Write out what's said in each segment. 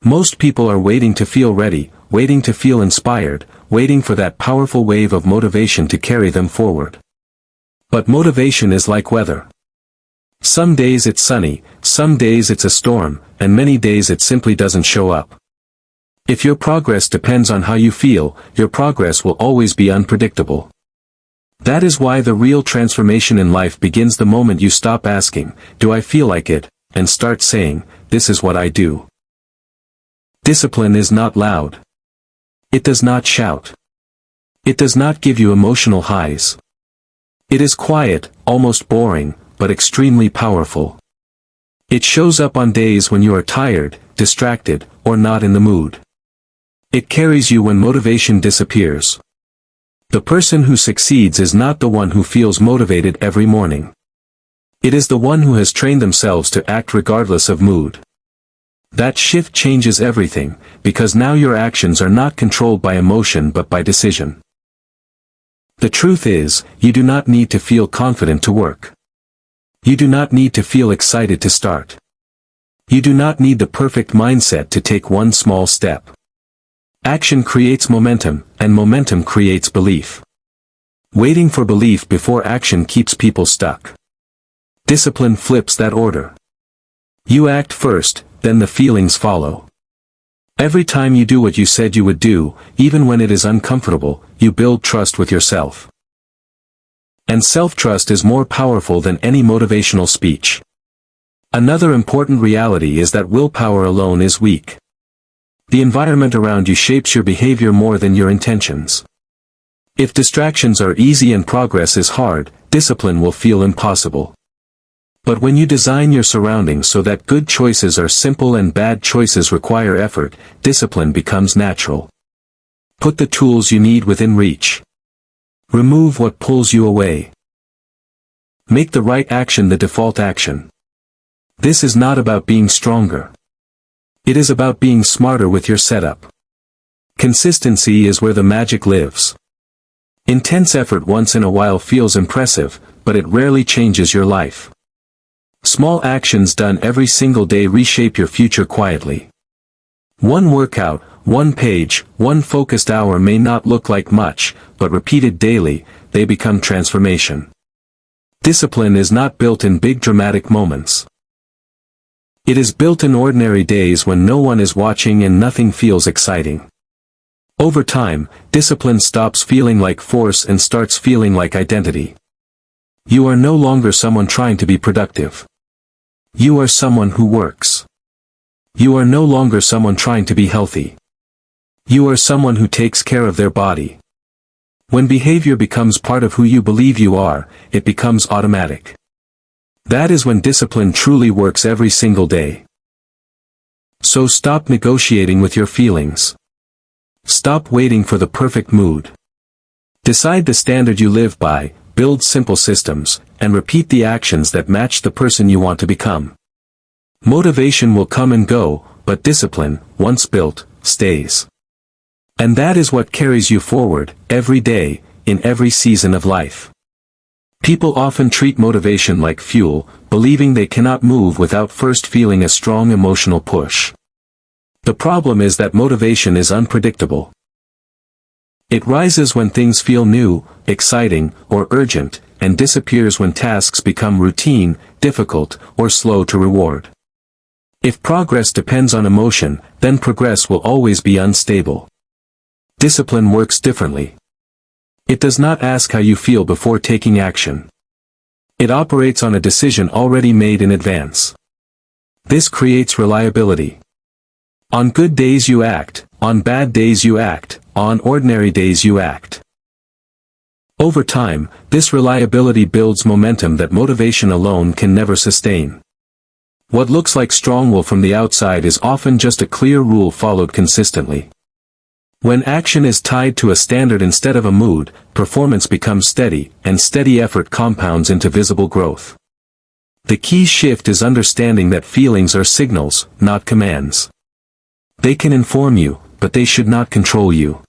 Most people are waiting to feel ready, waiting to feel inspired, waiting for that powerful wave of motivation to carry them forward. But motivation is like weather. Some days it's sunny, some days it's a storm, and many days it simply doesn't show up. If your progress depends on how you feel, your progress will always be unpredictable. That is why the real transformation in life begins the moment you stop asking, "Do I feel like it?" and start saying, "This is what I do." Discipline is not loud. It does not shout. It does not give you emotional highs. It is quiet, almost boring, but extremely powerful. It shows up on days when you are tired, distracted, or not in the mood. It carries you when motivation disappears. The person who succeeds is not the one who feels motivated every morning. It is the one who has trained themselves to act regardless of mood. That shift changes everything, because now your actions are not controlled by emotion but by decision. The truth is, you do not need to feel confident to work. You do not need to feel excited to start. You do not need the perfect mindset to take one small step. Action creates momentum, and momentum creates belief. Waiting for belief before action keeps people stuck. Discipline flips that order. You act first, then the feelings follow. Every time you do what you said you would do, even when it is uncomfortable, you build trust with yourself. And self-trust is more powerful than any motivational speech. Another important reality is that willpower alone is weak. The environment around you shapes your behavior more than your intentions. If distractions are easy and progress is hard, discipline will feel impossible. But when you design your surroundings so that good choices are simple and bad choices require effort, discipline becomes natural. Put the tools you need within reach. Remove what pulls you away. Make the right action the default action. This is not about being stronger. It is about being smarter with your setup. Consistency is where the magic lives. Intense effort once in a while feels impressive, but it rarely changes your life. Small actions done every single day reshape your future quietly. One workout, one page, one focused hour may not look like much, but repeated daily, they become transformation. Discipline is not built in big dramatic moments. It is built in ordinary days when no one is watching and nothing feels exciting. Over time, discipline stops feeling like force and starts feeling like identity. You are no longer someone trying to be productive. You are someone who works. You are no longer someone trying to be healthy. You are someone who takes care of their body. When behavior becomes part of who you believe you are, it becomes automatic. That is when discipline truly works every single day. So stop negotiating with your feelings. Stop waiting for the perfect mood. Decide the standard you live by, build simple systems, and repeat the actions that match the person you want to become. Motivation will come and go, but discipline, once built, stays. And that is what carries you forward, every day, in every season of life. People often treat motivation like fuel, believing they cannot move without first feeling a strong emotional push. The problem is that motivation is unpredictable. It rises when things feel new, exciting, or urgent, and disappears when tasks become routine, difficult, or slow to reward. If progress depends on emotion, then progress will always be unstable. Discipline works differently. It does not ask how you feel before taking action. It operates on a decision already made in advance. This creates reliability. On good days you act, on bad days you act, on ordinary days you act. Over time, this reliability builds momentum that motivation alone can never sustain. What looks like strong will from the outside is often just a clear rule followed consistently. When action is tied to a standard instead of a mood, performance becomes steady, and steady effort compounds into visible growth. The key shift is understanding that feelings are signals, not commands. They can inform you, but they should not control you.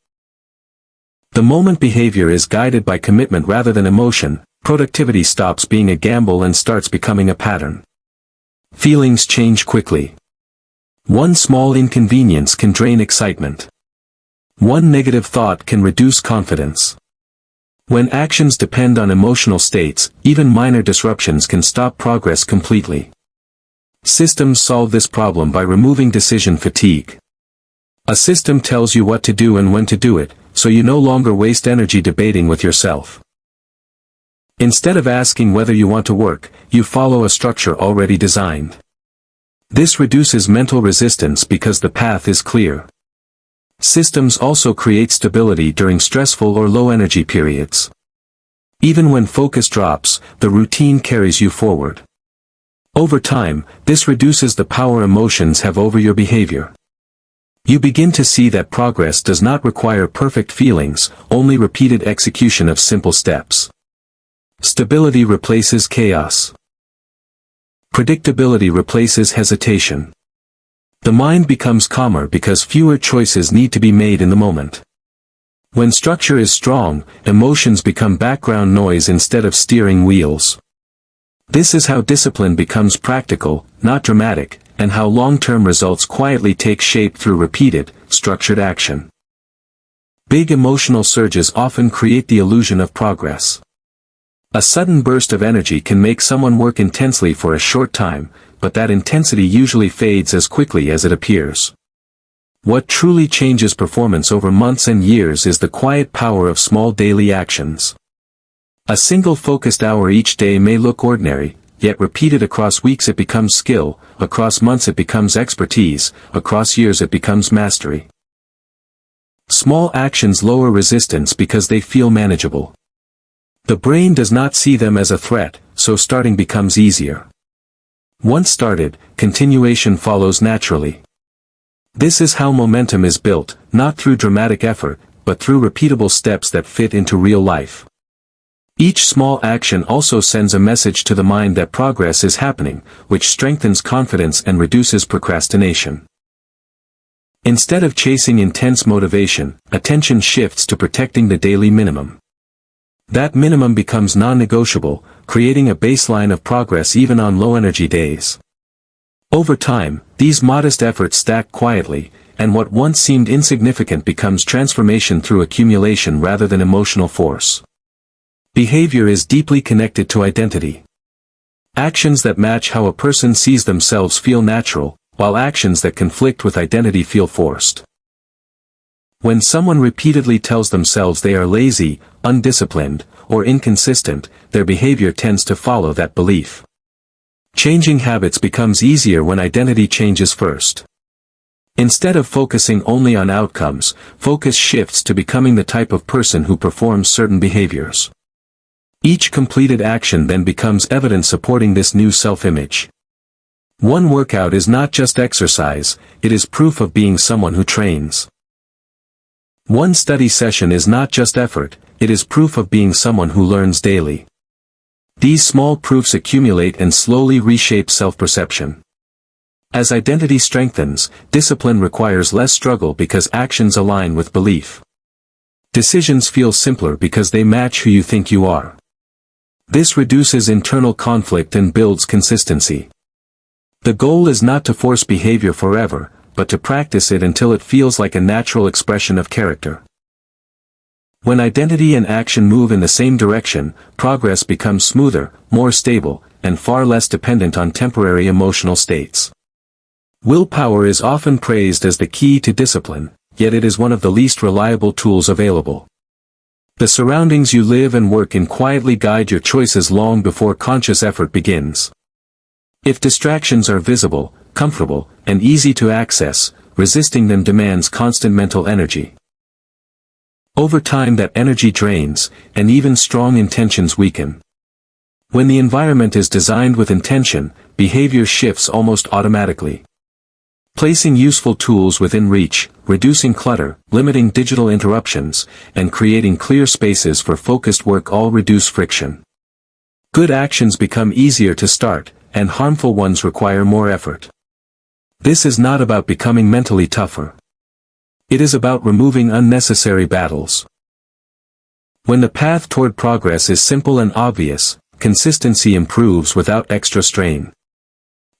The moment behavior is guided by commitment rather than emotion, productivity stops being a gamble and starts becoming a pattern. Feelings change quickly. One small inconvenience can drain excitement. One negative thought can reduce confidence. When actions depend on emotional states, even minor disruptions can stop progress completely. Systems solve this problem by removing decision fatigue. A system tells you what to do and when to do it, so you no longer waste energy debating with yourself. Instead of asking whether you want to work, you follow a structure already designed. This reduces mental resistance because the path is clear. Systems also create stability during stressful or low-energy periods. Even when focus drops, the routine carries you forward. Over time, this reduces the power emotions have over your behavior. You begin to see that progress does not require perfect feelings, only repeated execution of simple steps. Stability replaces chaos. Predictability replaces hesitation. The mind becomes calmer because fewer choices need to be made in the moment. When structure is strong, emotions become background noise instead of steering wheels. This is how discipline becomes practical, not dramatic, and how long-term results quietly take shape through repeated, structured action. Big emotional surges often create the illusion of progress. A sudden burst of energy can make someone work intensely for a short time, but that intensity usually fades as quickly as it appears. What truly changes performance over months and years is the quiet power of small daily actions. A single focused hour each day may look ordinary, yet repeated across weeks it becomes skill, across months it becomes expertise, across years it becomes mastery. Small actions lower resistance because they feel manageable. The brain does not see them as a threat, so starting becomes easier. Once started, continuation follows naturally. This is how momentum is built, not through dramatic effort, but through repeatable steps that fit into real life. Each small action also sends a message to the mind that progress is happening, which strengthens confidence and reduces procrastination. Instead of chasing intense motivation, attention shifts to protecting the daily minimum. That minimum becomes non-negotiable, creating a baseline of progress even on low-energy days. Over time, these modest efforts stack quietly, and what once seemed insignificant becomes transformation through accumulation rather than emotional force. Behavior is deeply connected to identity. Actions that match how a person sees themselves feel natural, while actions that conflict with identity feel forced. When someone repeatedly tells themselves they are lazy, undisciplined, or inconsistent, their behavior tends to follow that belief. Changing habits becomes easier when identity changes first. Instead of focusing only on outcomes, focus shifts to becoming the type of person who performs certain behaviors. Each completed action then becomes evidence supporting this new self-image. One workout is not just exercise, it is proof of being someone who trains. One study session is not just effort, it is proof of being someone who learns daily. These small proofs accumulate and slowly reshape self-perception. As identity strengthens, discipline requires less struggle because actions align with belief. Decisions feel simpler because they match who you think you are. This reduces internal conflict and builds consistency. The goal is not to force behavior forever, but to practice it until it feels like a natural expression of character. When identity and action move in the same direction, progress becomes smoother, more stable, and far less dependent on temporary emotional states. Willpower is often praised as the key to discipline, yet it is one of the least reliable tools available. The surroundings you live and work in quietly guide your choices long before conscious effort begins. If distractions are visible, comfortable, and easy to access, resisting them demands constant mental energy. Over time that energy drains, and even strong intentions weaken. When the environment is designed with intention, behavior shifts almost automatically. Placing useful tools within reach, reducing clutter, limiting digital interruptions, and creating clear spaces for focused work all reduce friction. Good actions become easier to start, and harmful ones require more effort. This is not about becoming mentally tougher. It is about removing unnecessary battles. When the path toward progress is simple and obvious, consistency improves without extra strain.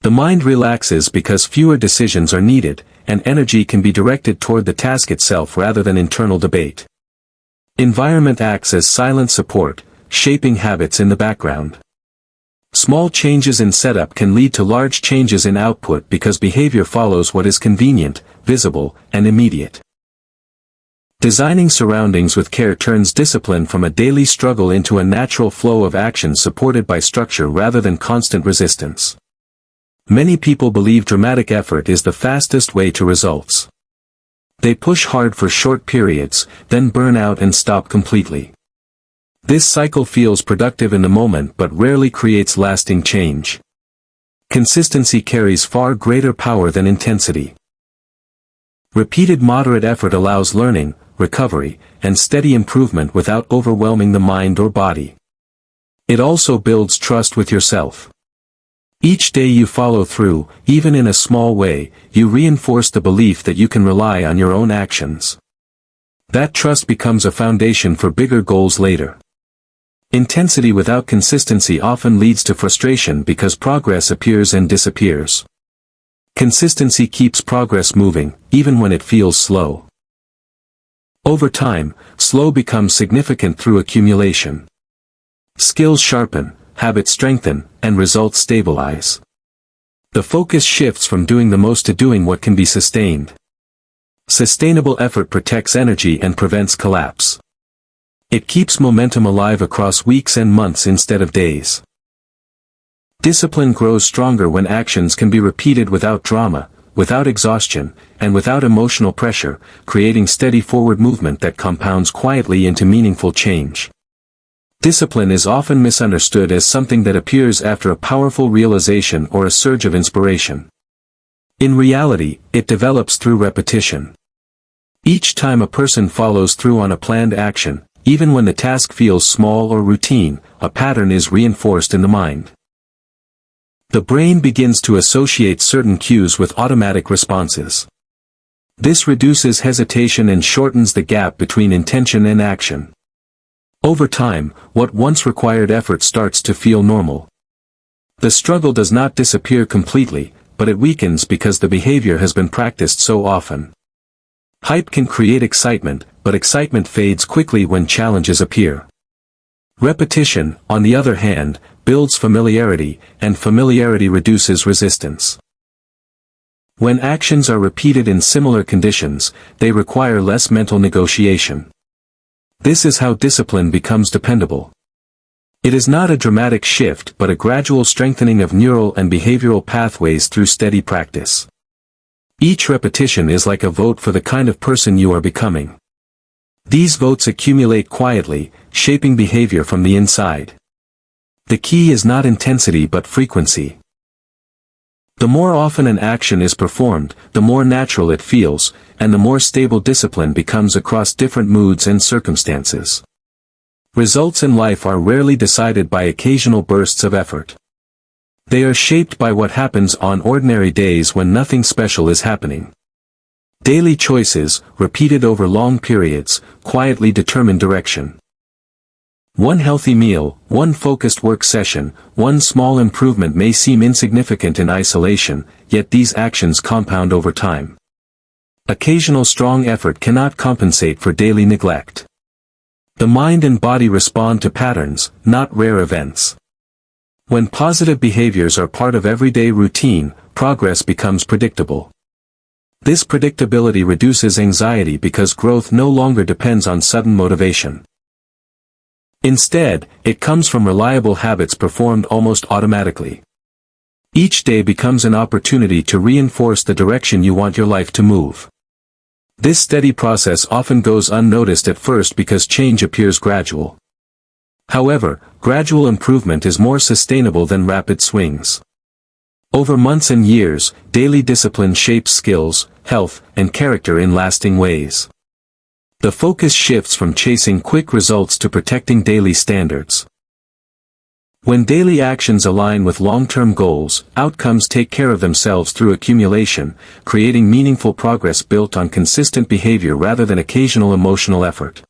The mind relaxes because fewer decisions are needed, and energy can be directed toward the task itself rather than internal debate. Environment acts as silent support, shaping habits in the background. Small changes in setup can lead to large changes in output because behavior follows what is convenient, visible, and immediate. Designing surroundings with care turns discipline from a daily struggle into a natural flow of action supported by structure rather than constant resistance. Many people believe dramatic effort is the fastest way to results. They push hard for short periods, then burn out and stop completely. This cycle feels productive in the moment but rarely creates lasting change. Consistency carries far greater power than intensity. Repeated moderate effort allows learning, recovery, and steady improvement without overwhelming the mind or body. It also builds trust with yourself. Each day you follow through, even in a small way, you reinforce the belief that you can rely on your own actions. That trust becomes a foundation for bigger goals later. Intensity without consistency often leads to frustration because progress appears and disappears. Consistency keeps progress moving, even when it feels slow. Over time, slow becomes significant through accumulation. Skills sharpen, habits strengthen, and results stabilize. The focus shifts from doing the most to doing what can be sustained. Sustainable effort protects energy and prevents collapse. It keeps momentum alive across weeks and months instead of days. Discipline grows stronger when actions can be repeated without drama, without exhaustion, and without emotional pressure, creating steady forward movement that compounds quietly into meaningful change. Discipline is often misunderstood as something that appears after a powerful realization or a surge of inspiration. In reality, it develops through repetition. Each time a person follows through on a planned action, even when the task feels small or routine, a pattern is reinforced in the mind. The brain begins to associate certain cues with automatic responses. This reduces hesitation and shortens the gap between intention and action. Over time, what once required effort starts to feel normal. The struggle does not disappear completely, but it weakens because the behavior has been practiced so often. Hype can create excitement, but excitement fades quickly when challenges appear. Repetition, on the other hand, builds familiarity, and familiarity reduces resistance. When actions are repeated in similar conditions, they require less mental negotiation. This is how discipline becomes dependable. It is not a dramatic shift but a gradual strengthening of neural and behavioral pathways through steady practice. Each repetition is like a vote for the kind of person you are becoming. These votes accumulate quietly, shaping behavior from the inside. The key is not intensity but frequency. The more often an action is performed, the more natural it feels, and the more stable discipline becomes across different moods and circumstances. Results in life are rarely decided by occasional bursts of effort. They are shaped by what happens on ordinary days when nothing special is happening. Daily choices, repeated over long periods, quietly determine direction. One healthy meal, one focused work session, one small improvement may seem insignificant in isolation, yet these actions compound over time. Occasional strong effort cannot compensate for daily neglect. The mind and body respond to patterns, not rare events. When positive behaviors are part of everyday routine, progress becomes predictable. This predictability reduces anxiety because growth no longer depends on sudden motivation. Instead, it comes from reliable habits performed almost automatically. Each day becomes an opportunity to reinforce the direction you want your life to move. This steady process often goes unnoticed at first because change appears gradual. However, gradual improvement is more sustainable than rapid swings. Over months and years, daily discipline shapes skills, health, and character in lasting ways. The focus shifts from chasing quick results to protecting daily standards. When daily actions align with long-term goals, outcomes take care of themselves through accumulation, creating meaningful progress built on consistent behavior rather than occasional emotional effort.